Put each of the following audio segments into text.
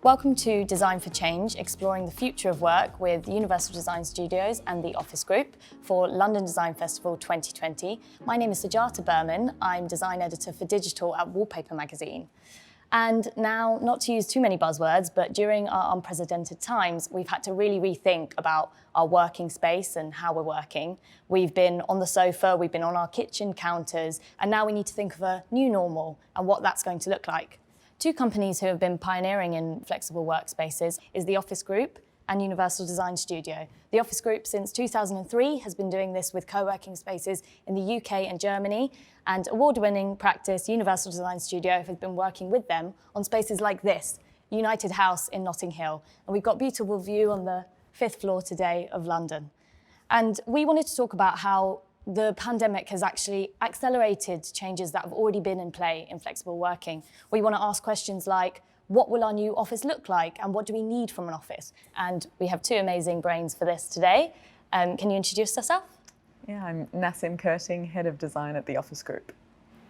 Welcome to Design for Change, exploring the future of work with Universal Design Studios and the Office Group for London Design Festival 2020. My name is Sujata Berman. I'm design editor for digital at Wallpaper magazine. And now, not to use too many buzzwords, but during our unprecedented times, we've had to really rethink about our working space and how we're working. We've been on the sofa, we've been on our kitchen counters, and now we need to think of a new normal and what that's going to look like. Two companies who have been pioneering in flexible workspaces is the Office Group and Universal Design Studio. The Office Group since 2003 has been doing this with co-working spaces in the UK and Germany, and award-winning practice Universal Design Studio has been working with them on spaces like this, United House in Notting Hill. And we've got a beautiful view on the 5th floor today of London. And we wanted to talk about how the pandemic has actually accelerated changes that have already been in play in flexible working. We want to ask questions like, what will our new office look like and what do we need from an office? And we have two amazing brains for this today. Can you introduce yourself? Yeah, I'm Nassim Kurting, Head of Design at the Office Group.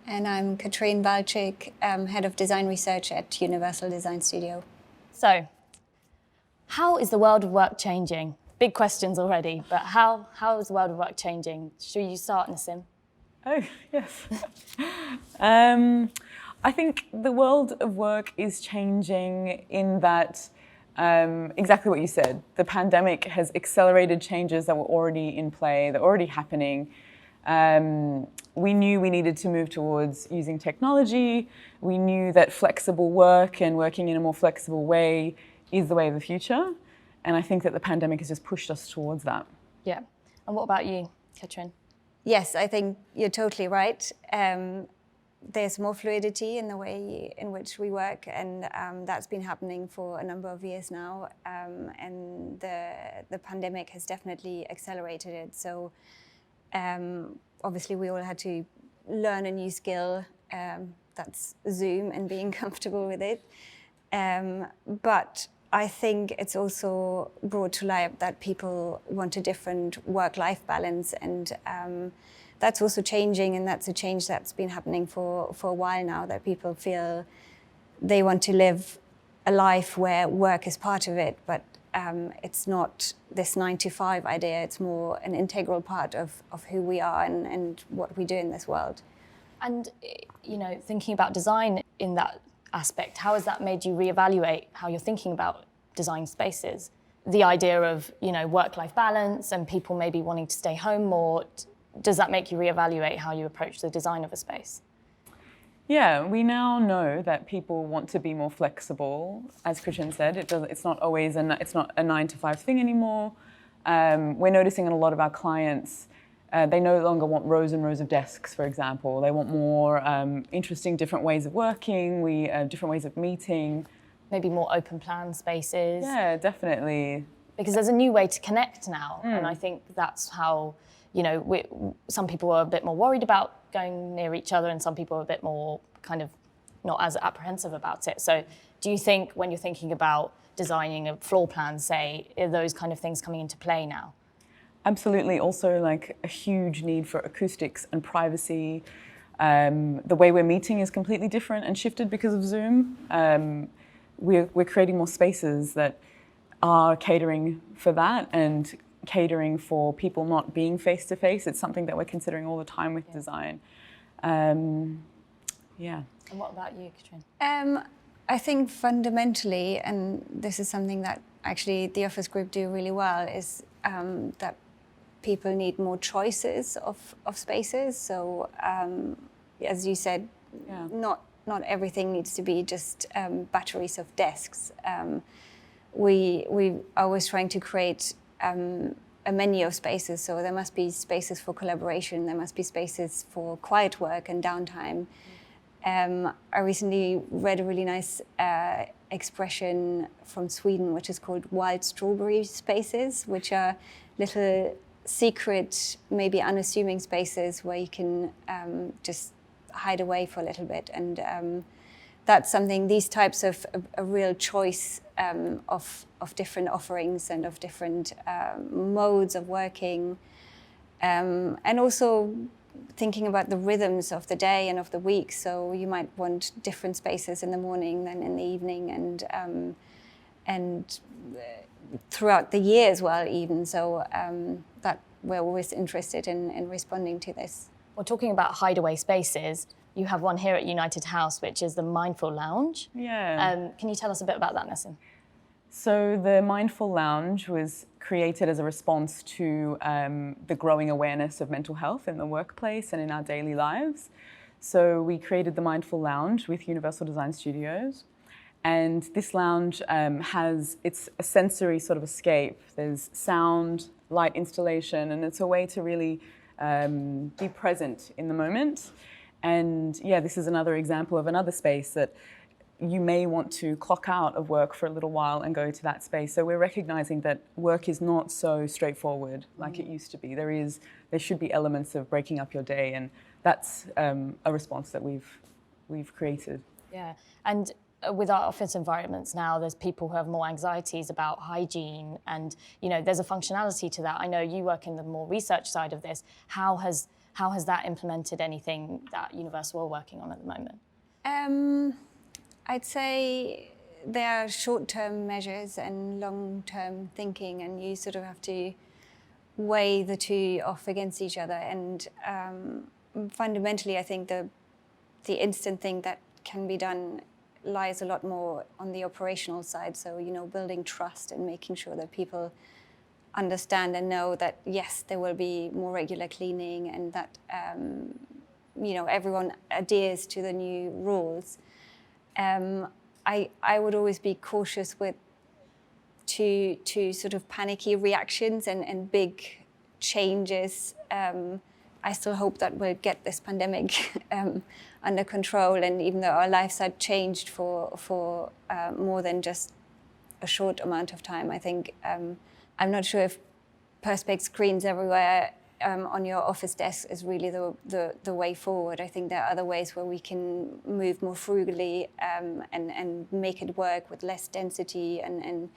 And I'm Katrine Balchik, Head of Design Research at Universal Design Studio. So, how is the world of work changing? Big questions already, but how is the world of work changing? Should you start, Nassim? Oh, yes. I think the world of work is changing in that, exactly what you said, the pandemic has accelerated changes that were already in play, that were already happening. We knew we needed to move towards using technology. We knew that flexible work and working in a more flexible way is the way of the future. And I think that the pandemic has just pushed us towards that. Yeah. And what about you, Katrine? Yes, I think you're totally right. There's more fluidity in the way in which we work, and that's been happening for a number of years now. And the pandemic has definitely accelerated it. So obviously we all had to learn a new skill, that's Zoom and being comfortable with it. But I think it's also brought to light that people want a different work-life balance, and that's also changing, and that's a change that's been happening for a while now, that people feel they want to live a life where work is part of it, but it's not this 9-to-5 idea, it's more an integral part of who we are and what we do in this world. And, you know, thinking about design in that aspect, how has that made you reevaluate how you're thinking about design spaces? The idea of, you know, work-life balance and people maybe wanting to stay home more, does that make you reevaluate how you approach the design of a space? Yeah, we now know that people want to be more flexible. As Christian said, it's not always it's not a 9-to-5 thing anymore. We're noticing in a lot of our clients, they no longer want rows and rows of desks, for example. They want more interesting, different ways of working, different ways of meeting. Maybe more open plan spaces. Yeah, definitely. Because there's a new way to connect now, and I think that's how, you know, some people are a bit more worried about going near each other, and some people are a bit more kind of not as apprehensive about it. So do you think when you're thinking about designing a floor plan, say, are those kind of things coming into play now? Absolutely. Also, like a huge need for acoustics and privacy. The way we're meeting is completely different and shifted because of Zoom. We're creating more spaces that are catering for that and catering for people not being face-to-face. It's something that we're considering all the time with design. Yeah. And what about you, Katrine? I think fundamentally, and this is something that actually the Office Group do really well, is that people need more choices of spaces. So as you said, not everything needs to be just batteries of desks. We are always trying to create a menu of spaces, so there must be spaces for collaboration, there must be spaces for quiet work and downtime. I recently read a really nice expression from Sweden, which is called wild strawberry spaces, which are little secret, maybe unassuming spaces where you can just hide away for a little bit. And that's something, these types of a real choice of different offerings and of different modes of working. And also thinking about the rhythms of the day and of the week. So you might want different spaces in the morning than in the evening. And and throughout the year as well, even. So that we're always interested in responding to this. Well, talking about hideaway spaces, you have one here at United House, which is the Mindful Lounge. Yeah. Can you tell us a bit about that, Nassim? So the Mindful Lounge was created as a response to the growing awareness of mental health in the workplace and in our daily lives. So we created the Mindful Lounge with Universal Design Studios. And this lounge it's a sensory sort of escape. There's sound, light installation, and it's a way to really be present in the moment. And yeah, this is another example of another space that you may want to clock out of work for a little while and go to that space. So we're recognizing that work is not so straightforward like it used to be. There should be elements of breaking up your day, and that's a response that we've created. Yeah, and with our office environments now, there's people who have more anxieties about hygiene, and there's a functionality to that. I know you work in the more research side of this. How has that implemented anything that Universal are working on at the moment? I'd say there are short-term measures and long-term thinking, and you sort of have to weigh the two off against each other. And fundamentally, I think the instant thing that can be done lies a lot more on the operational side. So, building trust and making sure that people understand and know that, yes, there will be more regular cleaning, and that, everyone adheres to the new rules. I would always be cautious with to sort of panicky reactions and big changes. I still hope that we'll get this pandemic under control, and even though our lives had changed for more than just a short amount of time, I think I'm not sure if Perspex screens everywhere on your office desk is really the way forward. I think there are other ways where we can move more frugally and make it work with less density and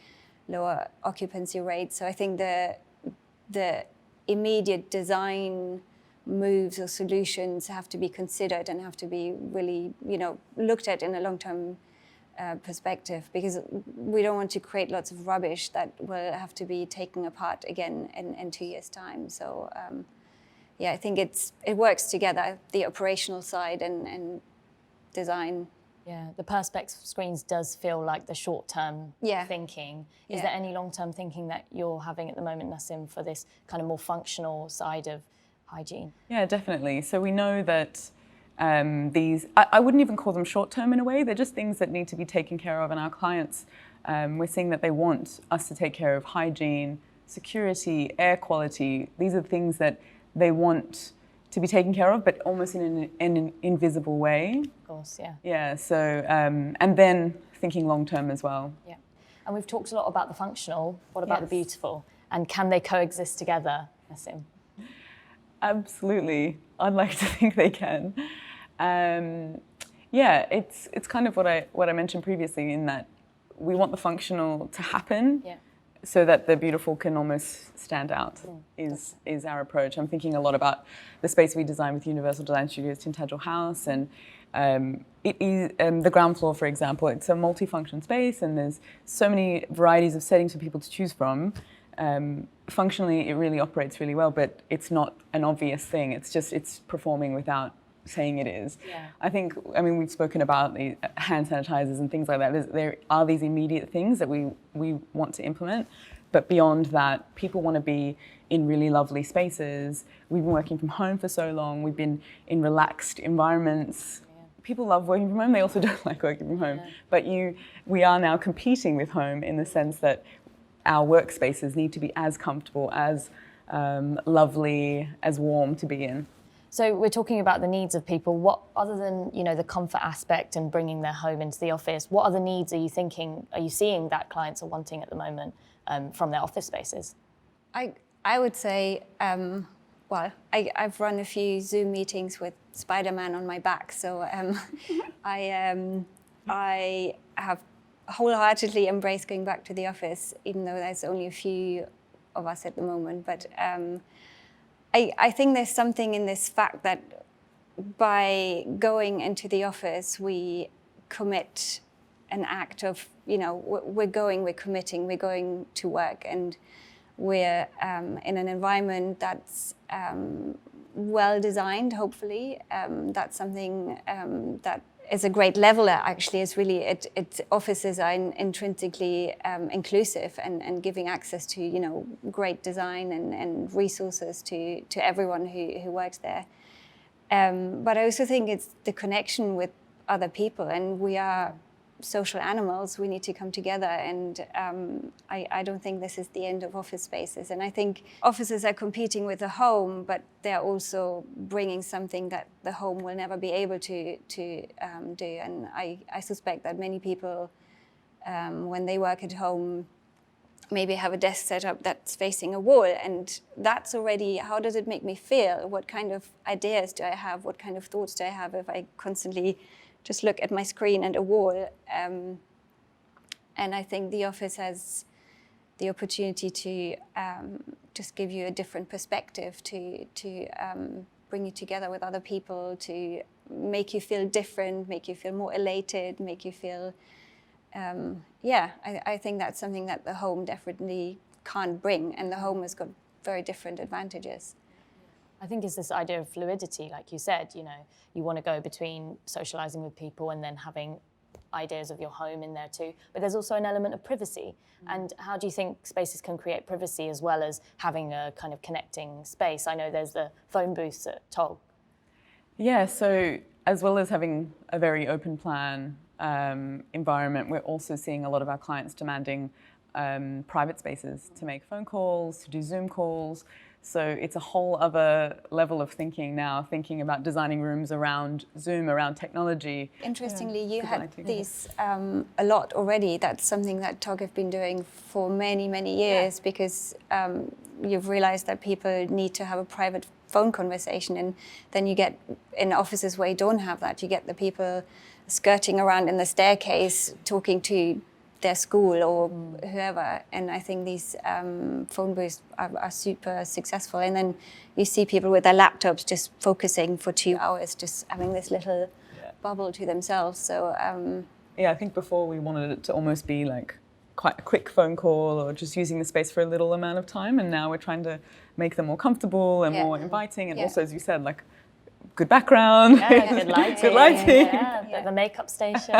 lower occupancy rates. So I think the immediate design moves or solutions have to be considered and have to be really, looked at in a long-term perspective, because we don't want to create lots of rubbish that will have to be taken apart again in 2 years' time. So I think it works together, the operational side and design. Yeah, the Perspex screens does feel like the short-term thinking. Is there any long-term thinking that you're having at the moment, Nassim, for this kind of more functional side of hygiene? Yeah, definitely. So we know that I wouldn't even call them short-term in a way. They're just things that need to be taken care of, and our clients, we're seeing that they want us to take care of hygiene, security, air quality. These are things that they want to be taken care of, but almost in an invisible way. Of course, yeah. Yeah, so, and then thinking long-term as well. Yeah, and we've talked a lot about the functional. What about the beautiful? And can they coexist together, Nassim? Absolutely. I'd like to think they can. It's kind of what I mentioned previously, in that we want the functional to happen so that the beautiful can almost stand out, is our approach. I'm thinking a lot about the space we designed with Universal Design Studios, Untitled House, and it is the ground floor, for example. It's a multifunction space, and there's so many varieties of settings for people to choose from. Functionally, it really operates really well, but it's not an obvious thing. It's performing without saying it is. Yeah. We've spoken about the hand sanitizers and things like that. There are these immediate things that we want to implement, but beyond that, people want to be in really lovely spaces. We've been working from home for so long. We've been in relaxed environments. People love working from home. They also don't like working from home. But we are now competing with home in the sense that our workspaces need to be as comfortable, as lovely, as warm to be in. So we're talking about the needs of people. What, other than the comfort aspect and bringing their home into the office, what other needs are you seeing that clients are wanting at the moment from their office spaces? I would say, I've run a few Zoom meetings with Spider-Man on my back, so I have wholeheartedly embraced going back to the office, even though there's only a few of us at the moment. But I think there's something in this fact that by going into the office, we commit an act of, we're committing, we're going to work, and we're in an environment that's well designed, hopefully. That's something that is a great leveler, actually. Is really, offices are intrinsically inclusive and giving access to, great design and resources to everyone who works there. But I also think it's the connection with other people, and we are social animals. We need to come together, and I don't think this is the end of office spaces. And I think offices are competing with the home, but they're also bringing something that the home will never be able to do. And I suspect that many people, when they work at home, maybe have a desk set up that's facing a wall, and that's already, how does it make me feel? What kind of ideas do I have? What kind of thoughts do I have if I constantly just look at my screen and a wall? And I think the office has the opportunity to just give you a different perspective, to bring you together with other people, to make you feel different, make you feel more elated, make you feel, I think that's something that the home definitely can't bring, and the home has got very different advantages. I think it's this idea of fluidity, like you said, you want to go between socializing with people and then having ideas of your home in there too. But there's also an element of privacy. And how do you think spaces can create privacy as well as having a kind of connecting space? I know there's the phone booths at Tog. Yeah, so as well as having a very open plan environment, we're also seeing a lot of our clients demanding private spaces to make phone calls, to do Zoom calls. So it's a whole other level of thinking now, thinking about designing rooms around Zoom, around technology. Interestingly, you had these a lot already. That's something that Tog have been doing for many, many years, because you've realized that people need to have a private phone conversation, and then you get in offices where you don't have that, you get the people skirting around in the staircase talking to their school or whoever. And I think these phone booths are super successful. And then you see people with their laptops just focusing for 2 hours, just having this little bubble to themselves. So I think before we wanted it to almost be like quite a quick phone call or just using the space for a little amount of time. And now we're trying to make them more comfortable and more inviting. And also, as you said, like good background, good lighting, good lighting. The makeup station.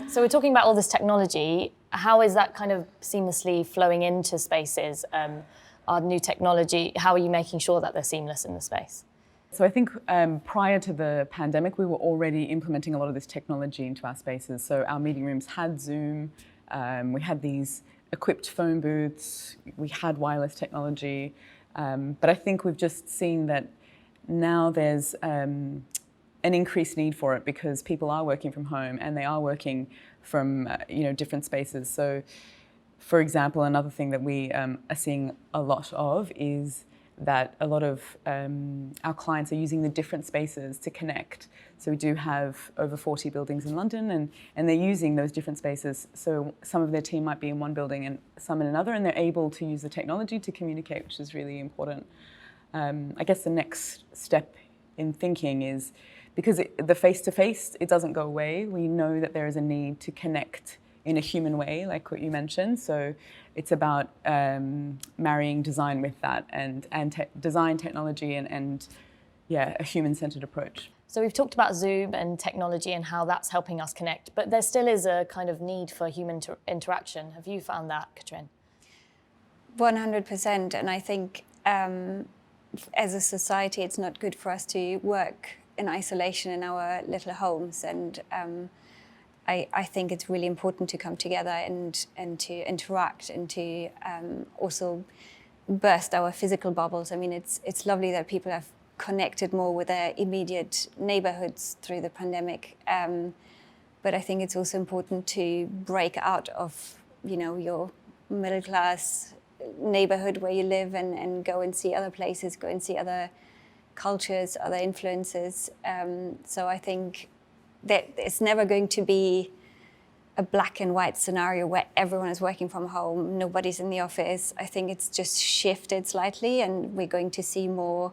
So we're talking about all this technology. How is that kind of seamlessly flowing into spaces? Our new technology, how are you making sure that they're seamless in the space? So I think prior to the pandemic, we were already implementing a lot of this technology into our spaces. So our meeting rooms had Zoom, we had these equipped phone booths, we had wireless technology. But I think we've just seen that now there's an increased need for it because people are working from home and they are working from different spaces. So, for example, another thing that we are seeing a lot of is that a lot of our clients are using the different spaces to connect. So we do have over 40 buildings in London, and they're using those different spaces. So some of their team might be in one building and some in another, and they're able to use the technology to communicate, which is really important. I guess the next step in thinking is, because the face-to-face, it doesn't go away, we know that there is a need to connect in a human way, like what you mentioned. So it's about marrying design with that and design, technology, and a human-centered approach. So we've talked about Zoom and technology and how that's helping us connect, but there still is a kind of need for human interaction. Have you found that, Katrin? 100%, and I think as a society, it's not good for us to work in isolation in our little homes, and I think it's really important to come together and to interact and to also burst our physical bubbles. I mean, it's lovely that people have connected more with their immediate neighborhoods through the pandemic, but I think it's also important to break out of your middle class neighborhood where you live and go and see other places, go and see other cultures, other influences. So I think that it's never going to be a black and white scenario where everyone is working from home, nobody's in the office. I think it's just shifted slightly, and we're going to see more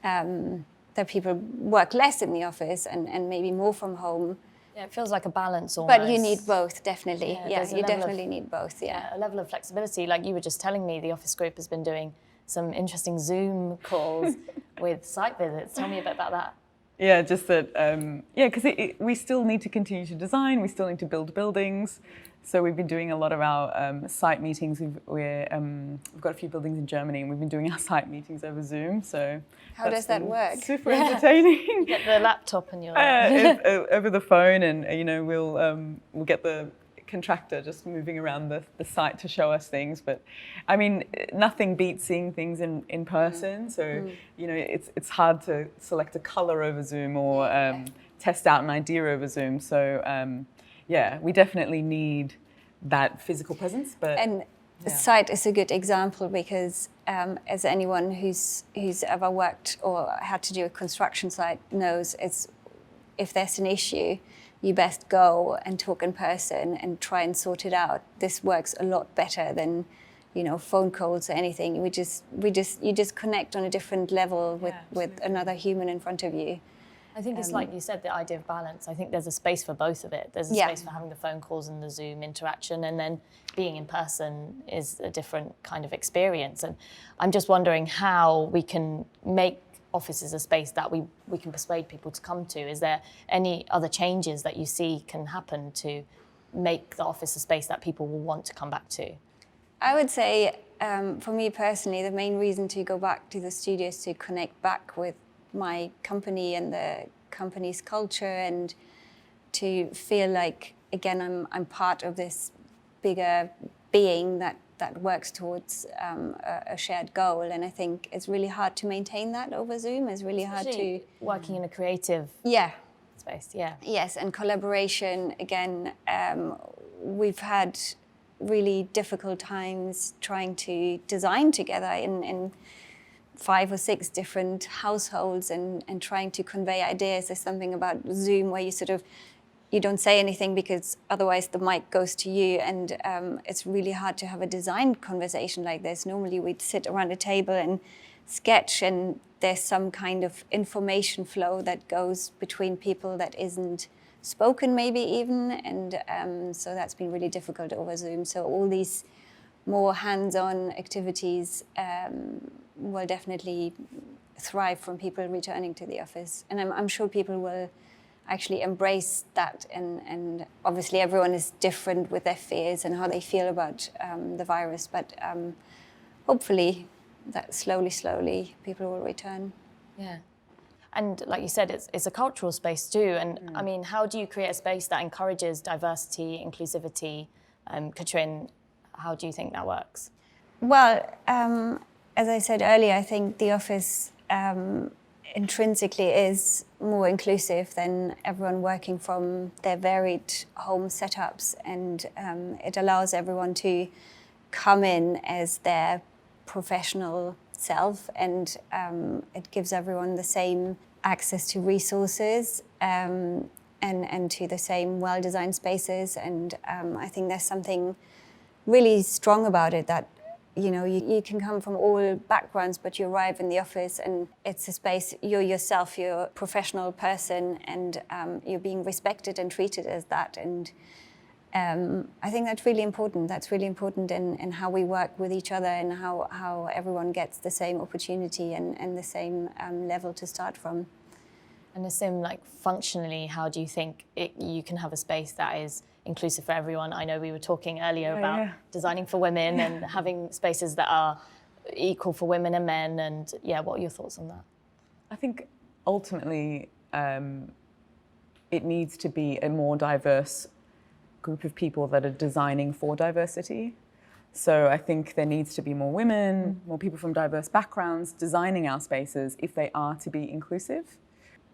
that people work less in the office and maybe more from home, Yeah, it feels like a balance almost. But you need both, definitely. Yeah, Yeah, you definitely need both, yeah. A level of flexibility. Like you were just telling me, the office group has been doing some interesting Zoom calls with site visits. Tell me a bit about that. Yeah, just that, because we still need to continue to design, we still need to build buildings. So we've been doing a lot of our site meetings. We've got a few buildings in Germany, and we've been doing our site meetings over Zoom. So how does that work? Super entertaining. You get the laptop and you're over the phone, and we'll get the contractor just moving around the site to show us things. But I mean, nothing beats seeing things in person. So it's hard to select a color over Zoom or test out an idea over Zoom. So yeah, we definitely need that physical presence. And the site is a good example because as anyone who's ever worked or had to do a construction site knows, if there's an issue, you best go and talk in person and try and sort it out. This works a lot better than phone calls or anything. You just connect on a different level with another human in front of you. I think it's like you said, the idea of balance. I think there's a space for both of it. There's a space for having the phone calls and the Zoom interaction, and then being in person is a different kind of experience. And I'm just wondering how we can make offices a space that we can persuade people to come to. Is there any other changes that you see can happen to make the office a space that people will want to come back to? I would say, for me personally, the main reason to go back to the studio is to connect back with my company and the company's culture, and to feel like, again, I'm part of this bigger being that works towards a shared goal. And I think it's really hard to maintain that over Zoom. It's really hard to... working in a creative space, Yes, and collaboration, again, we've had really difficult times trying to design together in 5 or 6 different households and trying to convey ideas. There's something about Zoom where you don't say anything because otherwise the mic goes to you, and it's really hard to have a design conversation like this. Normally we'd sit around a table and sketch, and there's some kind of information flow that goes between people that isn't spoken maybe even, and so that's been really difficult over Zoom. So all these more hands-on activities will definitely thrive from people returning to the office. And I'm sure people will actually embrace that. And obviously everyone is different with their fears and how they feel about the virus. But hopefully that slowly people will return. Yeah. And like you said, it's a cultural space too. And I mean, how do you create a space that encourages diversity, inclusivity? Katrin, how do you think that works? Well, as I said earlier, I think the office intrinsically is more inclusive than everyone working from their varied home setups, and it allows everyone to come in as their professional self, and it gives everyone the same access to resources and to the same well-designed spaces. And I think there's something really strong about it, that you can come from all backgrounds, but you arrive in the office and it's a space, you're yourself, you're a professional person, and you're being respected and treated as that. And I think that's really important. That's really important in how we work with each other, and how everyone gets the same opportunity and the same level to start from. And Nassim, like functionally, how do you think you can have a space that is inclusive for everyone? I know we were talking earlier about designing for women and having spaces that are equal for women and men, and what are your thoughts on that? I think ultimately it needs to be a more diverse group of people that are designing for diversity. So I think there needs to be more women, more people from diverse backgrounds designing our spaces if they are to be inclusive.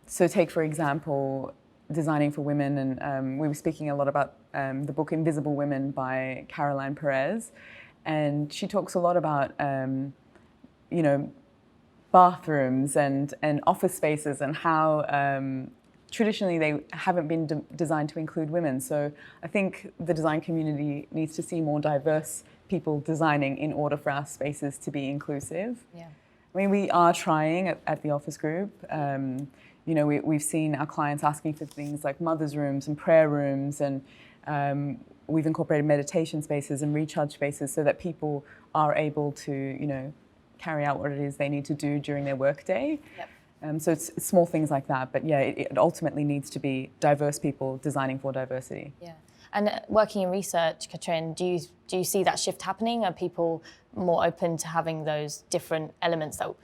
So take, for example, designing for women, and we were speaking a lot about the book Invisible Women by Caroline Perez, and she talks a lot about bathrooms and office spaces, and how traditionally they haven't been designed to include women. So I think the design community needs to see more diverse people designing in order for our spaces to be inclusive. Yeah. I mean, we are trying at the office group. we've seen our clients asking for things like mothers' rooms and prayer rooms, and we've incorporated meditation spaces and recharge spaces so that people are able to, carry out what it is they need to do during their workday. Yep. So it's small things like that, but yeah, it ultimately needs to be diverse people designing for diversity. Yeah. And working in research, Katrin, do you see that shift happening? Are people more open to having those different elements that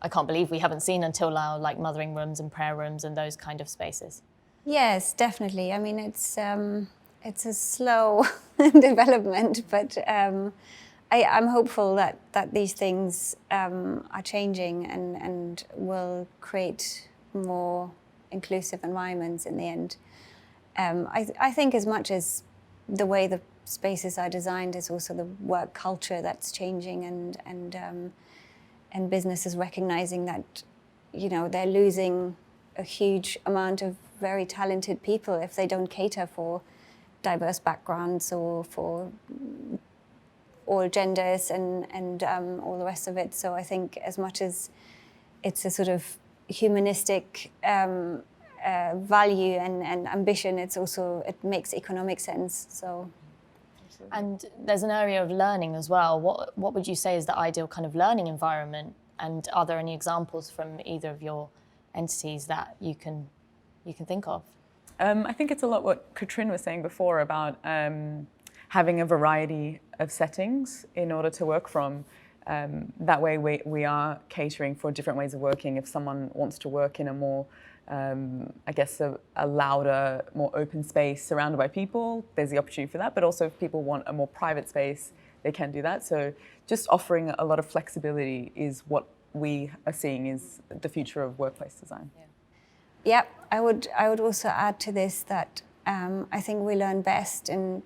I can't believe we haven't seen until now, like mothering rooms and prayer rooms and those kind of spaces? Yes, definitely. I mean, it's a slow development, but I'm hopeful that these things are changing and will create more inclusive environments in the end. I think as much as the way the spaces are designed is also the work culture that's changing, and businesses recognizing that, they're losing a huge amount of very talented people if they don't cater for diverse backgrounds or for all genders and all the rest of it. So I think as much as it's a sort of humanistic value and ambition, it makes economic sense. So. And there's an area of learning as well. What would you say is the ideal kind of learning environment? And are there any examples from either of your entities that you can think of? I think it's a lot what Katrin was saying before about having a variety of settings in order to work from. That way we are catering for different ways of working. If someone wants to work in a more, a louder, more open space surrounded by people, there's the opportunity for that. But also if people want a more private space, they can do that. So just offering a lot of flexibility is what we are seeing is the future of workplace design. Yeah, I would also add to this that I think we learn best in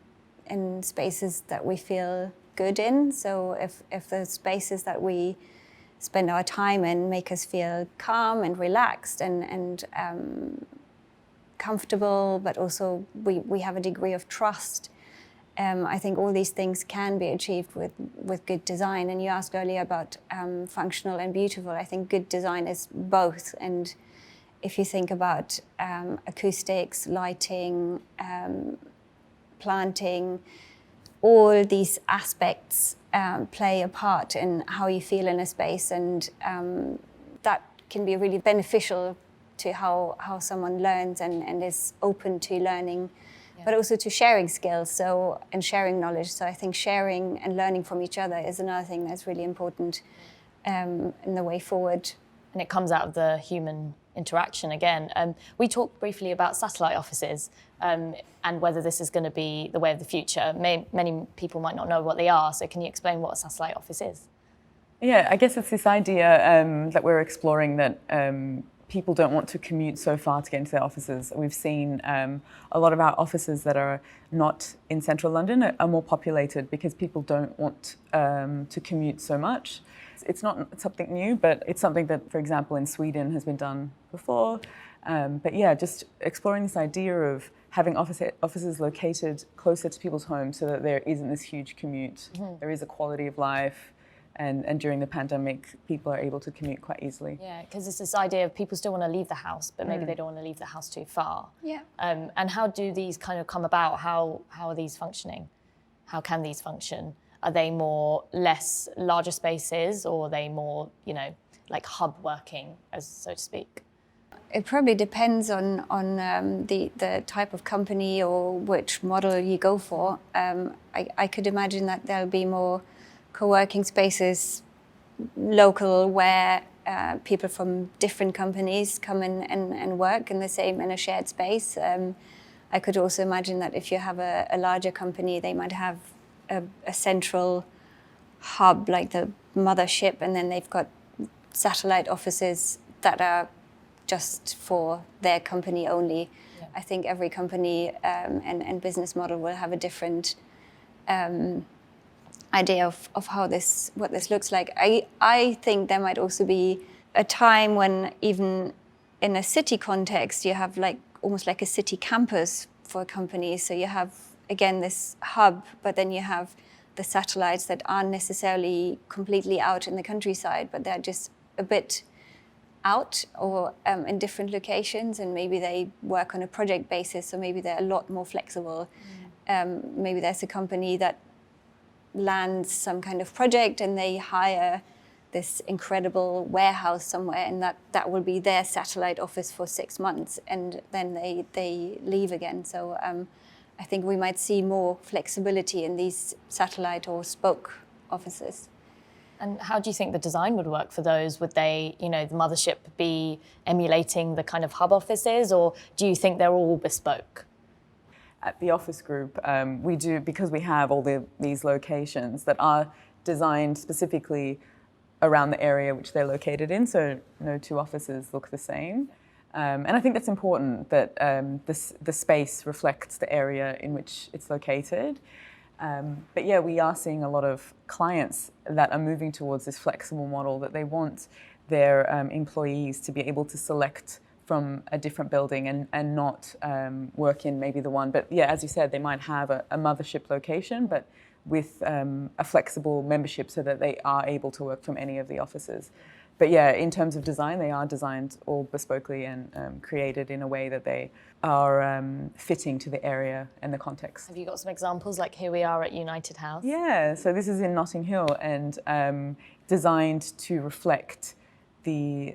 spaces that we feel good in. So if the spaces that we spend our time in make us feel calm and relaxed and comfortable, but also we have a degree of trust, I think all these things can be achieved with good design. And you asked earlier about functional and beautiful. I think good design is both. And if you think about acoustics, lighting, planting, all these aspects play a part in how you feel in a space, and that can be really beneficial to how someone learns and is open to learning, but also to sharing skills and sharing knowledge. So I think sharing and learning from each other is another thing that's really important in the way forward. And it comes out of the human interaction again. We talked briefly about satellite offices and whether this is going to be the way of the future. Many people might not know what they are, so can you explain what a satellite office is? Yeah, I guess it's this idea that we're exploring that people don't want to commute so far to get into their offices. We've seen a lot of our offices that are not in central London are more populated because people don't want to commute so much. It's not something new, but it's something that, for example, in Sweden has been done before. But yeah, just exploring this idea of having offices located closer to people's homes so that there isn't this huge commute. Mm-hmm. There is a quality of life. And during the pandemic, people are able to commute quite easily. Yeah, because it's this idea of people still want to leave the house, but maybe they don't want to leave the house too far. Yeah. And how do these kind of come about? How are these functioning? How can these function? Are they less larger spaces, or are they more, like hub working, so to speak? It probably depends on the type of company or which model you go for. I could imagine that there'll be more co-working spaces local where people from different companies come in and work in a shared space. I could also imagine that if you have a larger company, they might have a central hub like the mothership, and then they've got satellite offices that are just for their company only. Yeah. I think every company and business model will have a different idea of what this looks like. I think there might also be a time when even in a city context you have almost like a city campus for companies. So you have again this hub, but then you have the satellites that aren't necessarily completely out in the countryside, but they're just a bit out or in different locations, and maybe they work on a project basis, so maybe they're a lot more flexible. Maybe there's a company that lands some kind of project and they hire this incredible warehouse somewhere, and that will be their satellite office for 6 months, and then they leave again. So I think we might see more flexibility in these satellite or spoke offices. And how do you think the design would work for those? Would they, the mothership be emulating the kind of hub offices, or do you think they're all bespoke? At the office group, we do, because we have all these locations that are designed specifically around the area which they're located in, so no two offices look the same. And I think that's important, that the space reflects the area in which it's located. But yeah, we are seeing a lot of clients that are moving towards this flexible model, that they want their employees to be able to select from a different building and not work in maybe the one. But yeah, as you said, they might have a mothership location, but with a flexible membership so that they are able to work from any of the offices. But yeah, in terms of design, they are designed all bespokely and created in a way that they are fitting to the area and the context. Have you got some examples, like here we are at United House? Yeah, so this is in Notting Hill, and designed to reflect the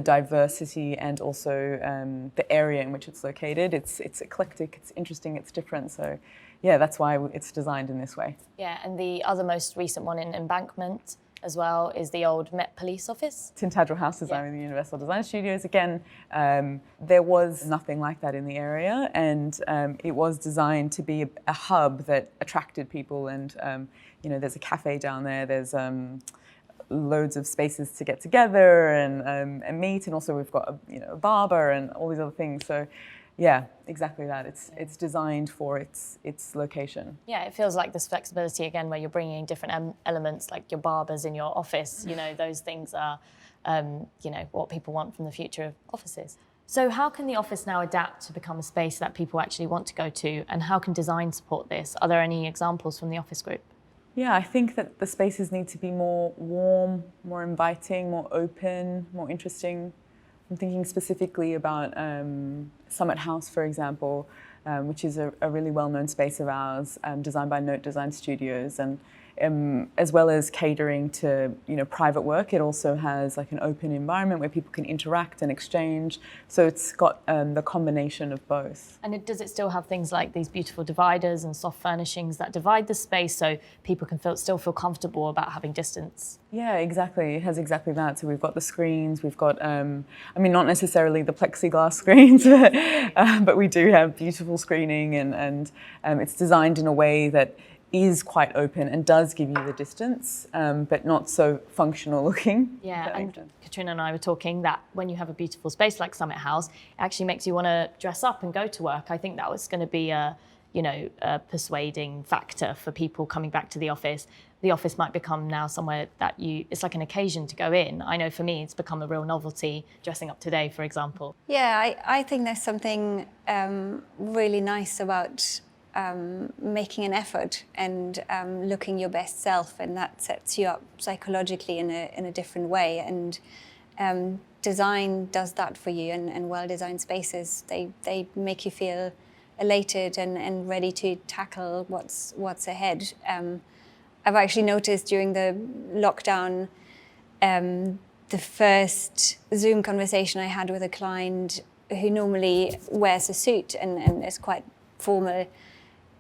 diversity and also the area in which it's located. It's eclectic, it's interesting, it's different. So yeah, that's why it's designed in this way. Yeah, and the other most recent one in Embankment as well is the old Met Police Office. Tintagel House Design with the Universal Design Studios. Again, there was nothing like that in the area, and it was designed to be a hub that attracted people. And there's a cafe down there. There's loads of spaces to get together and meet, and also we've got a barber and all these other things. So yeah, exactly that. It's designed for its location. Yeah, it feels like this flexibility again, where you're bringing different elements, like your barbers in your office. Those things are, what people want from the future of offices. So how can the office now adapt to become a space that people actually want to go to, and how can design support this? Are there any examples from the office group? Yeah, I think that the spaces need to be more warm, more inviting, more open, more interesting. I'm thinking specifically about Summit House, for example, which is a really well-known space of ours, designed by Note Design Studios, and as well as catering to private work, it also has like an open environment where people can interact and exchange. So it's got the combination of both. And does it still have things like these beautiful dividers and soft furnishings that divide the space, so people can still feel comfortable about having distance? Yeah, exactly. It has exactly that. So we've got the screens, we've got, not necessarily the plexiglass screens, but we do have beautiful screening, and it's designed in a way that is quite open and does give you the distance, but not so functional looking. Yeah, and Katrina and I were talking that when you have a beautiful space like Summit House, it actually makes you want to dress up and go to work. I think that was going to be a persuading factor for people coming back to the office. The office might become now somewhere that it's like an occasion to go in. I know for me, it's become a real novelty, dressing up today, for example. Yeah, I think there's something really nice about making an effort and looking your best self, and that sets you up psychologically in a different way. And design does that for you, and well-designed spaces, they make you feel elated and ready to tackle what's ahead. I've actually noticed during the lockdown, the first Zoom conversation I had with a client who normally wears a suit and is quite formal,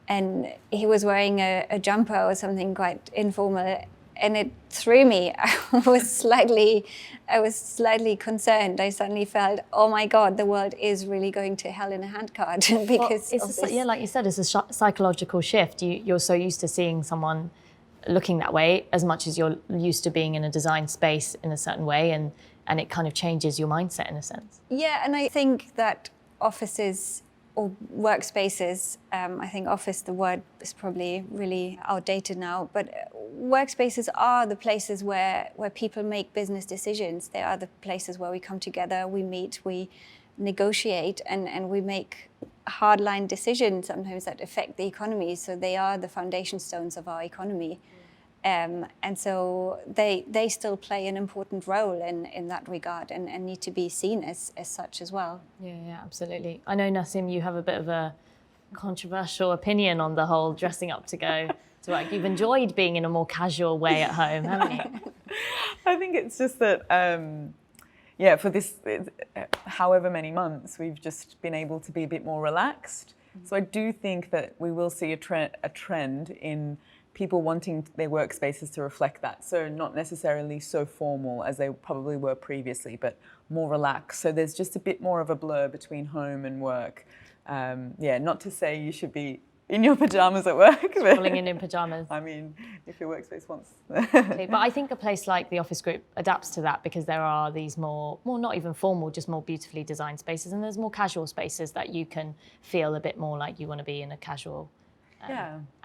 and he was wearing a jumper or something quite informal, and it threw me. I was slightly concerned. I suddenly felt, oh my God, the world is really going to hell in a handcart because of this. Yeah, like you said, it's a psychological shift. You're so used to seeing someone looking that way as much as you're used to being in a design space in a certain way, and it kind of changes your mindset in a sense. Yeah, and I think that offices or workspaces, I think office, the word is probably really outdated now, but workspaces are the places where people make business decisions. They are the places where we come together, we meet, we negotiate, and we make hardline decisions sometimes that affect the economy. So they are the foundation stones of our economy. And so they still play an important role in that regard and need to be seen as such as well. Yeah, absolutely. I know, Nassim, you have a bit of a controversial opinion on the whole dressing up to go to work. You've enjoyed being in a more casual way at home, haven't you? I think it's just that, for this however many months, we've just been able to be a bit more relaxed. So I do think that we will see a trend in people wanting their workspaces to reflect that. So not necessarily so formal as they probably were previously, but more relaxed. So there's just a bit more of a blur between home and work. Not to say you should be in your pajamas at work. Falling in pajamas. I mean, if your workspace wants. Okay, but I think a place like the office group adapts to that because there are these more not even formal, just more beautifully designed spaces, and there's more casual spaces that you can feel a bit more like you want to be in a casual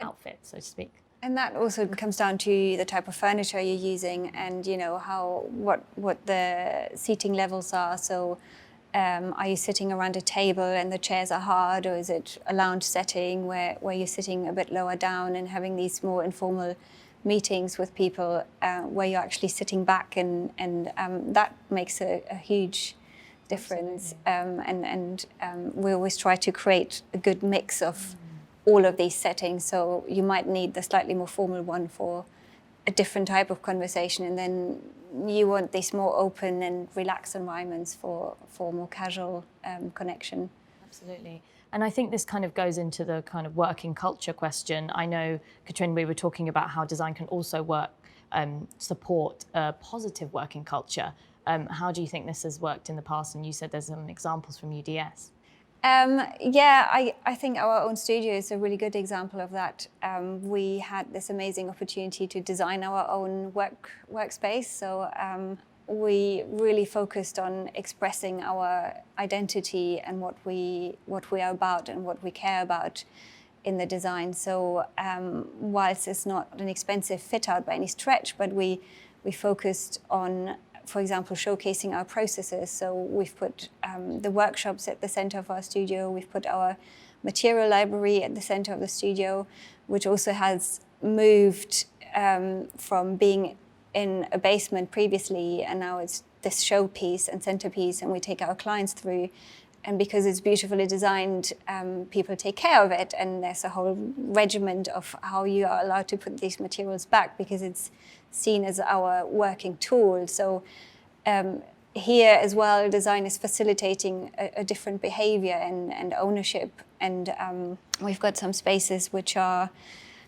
outfit, so to speak. And that also comes down to the type of furniture you're using and, you know, what the seating levels are. So are you sitting around a table and the chairs are hard, or is it a lounge setting where you're sitting a bit lower down and having these more informal meetings with people where you're actually sitting back and that makes a huge difference. We always try to create a good mix of all of these settings. So you might need the slightly more formal one for a different type of conversation, and then you want these more open and relaxed environments for more casual connection. Absolutely. And I think this kind of goes into the kind of working culture question. I know, Katrin, we were talking about how design can also support a positive working culture. How do you think this has worked in the past? And you said there's some examples from UDS. I think our own studio is a really good example of that. We had this amazing opportunity to design our own workspace. So we really focused on expressing our identity and what we are about and what we care about in the design. So whilst it's not an expensive fit out by any stretch, but we focused on, for example, showcasing our processes. So we've put the workshops at the center of our studio. We've put our material library at the center of the studio, which also has moved from being in a basement previously, and now it's this showpiece and centerpiece, and we take our clients through. And because it's beautifully designed, people take care of it, and there's a whole regiment of how you are allowed to put these materials back because it's seen as our working tool. So here as well, design is facilitating a different behavior and ownership. And we've got some spaces which are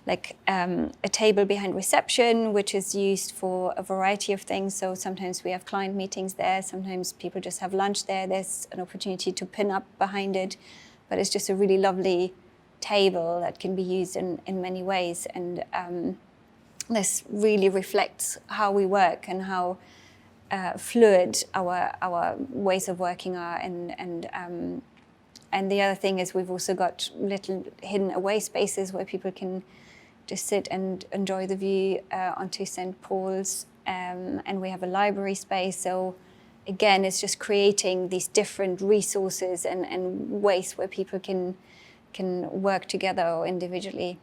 like a table behind reception, which is used for a variety of things. So sometimes we have client meetings there, sometimes people just have lunch there. There's an opportunity to pin up behind it, but it's just a really lovely table that can be used in many ways. And this really reflects how we work and how fluid our ways of working are. And the other thing is we've also got little hidden away spaces where people can just sit and enjoy the view onto St. Paul's. And we have a library space. So again, it's just creating these different resources and ways where people can work together or individually.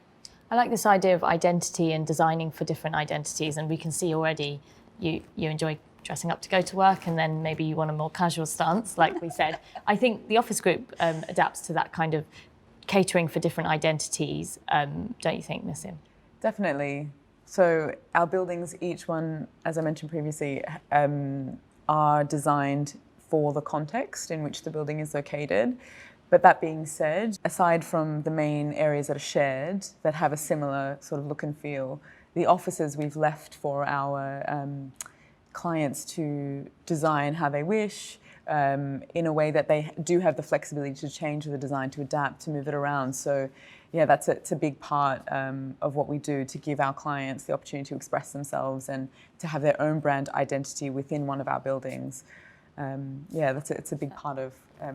I like this idea of identity and designing for different identities, and we can see already you enjoy dressing up to go to work, and then maybe you want a more casual stance, like we said. I think the office group adapts to that kind of catering for different identities, don't you think, Nassim? Definitely. So our buildings, each one, as I mentioned previously, are designed for the context in which the building is located. But that being said, aside from the main areas that are shared, that have a similar sort of look and feel, the offices we've left for our clients to design how they wish, in a way that they do have the flexibility to change the design, to adapt, to move it around. So yeah, it's a big part of what we do, to give our clients the opportunity to express themselves and to have their own brand identity within one of our buildings. It's a big part of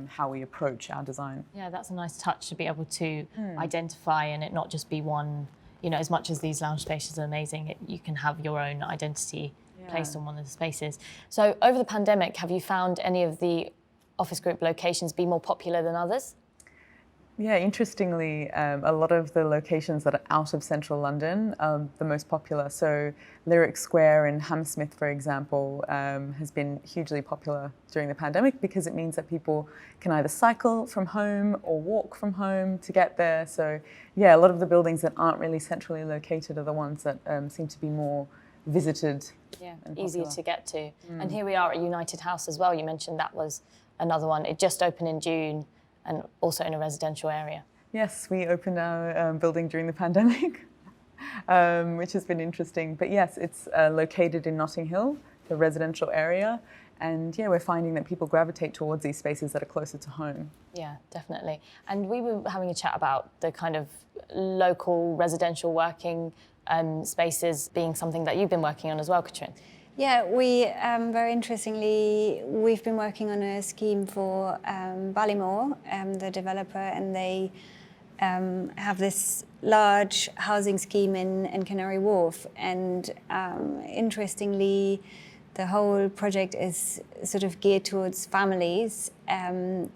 how we approach our design. Yeah, that's a nice touch to be able to identify and it not just be one, you know, as much as these lounge spaces are amazing, you can have your own identity placed on one of the spaces. So over the pandemic, have you found any of the office group locations be more popular than others? Yeah, interestingly, a lot of the locations that are out of central London are the most popular. So Lyric Square in Hammersmith, for example, has been hugely popular during the pandemic because it means that people can either cycle from home or walk from home to get there. So yeah, a lot of the buildings that aren't really centrally located are the ones that seem to be more visited. Yeah, and easier popular. to get to. And here we are at United House as well. You mentioned that was another one. It just opened in June and also in a residential area. Yes, we opened our building during the pandemic, which has been interesting. But yes, it's located in Notting Hill, the residential area. And yeah, we're finding that people gravitate towards these spaces that are closer to home. Yeah, definitely. And we were having a chat about the kind of local residential working spaces being something that you've been working on as well, Katrin. Yeah, we, very interestingly, we've been working on a scheme for Ballymore, the developer, and they have this large housing scheme in Canary Wharf. And interestingly, the whole project is sort of geared towards families. And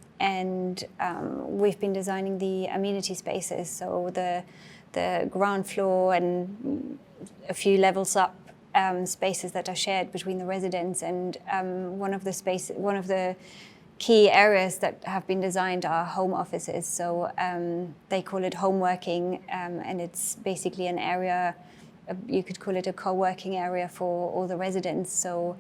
we've been designing the amenity spaces, so the ground floor and a few levels up. Spaces that are shared between the residents, and one of the key areas that have been designed are home offices. So they call it home working, and it's basically an area, you could call it a co-working area for all the residents. So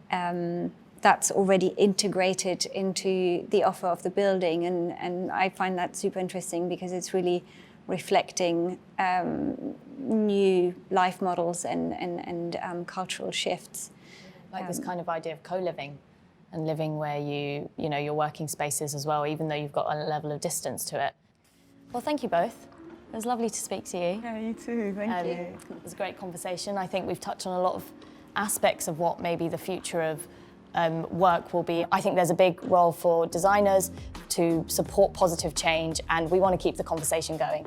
that's already integrated into the offer of the building, and I find that super interesting because it's really reflecting new life models and cultural shifts. Like this kind of idea of co-living and living where you know, your working spaces as well, even though you've got a level of distance to it. Well, thank you both. It was lovely to speak to you. Yeah, you too, thank you. It was a great conversation. I think we've touched on a lot of aspects of what maybe the future of work will be. I think there's a big role for designers to support positive change, and we want to keep the conversation going.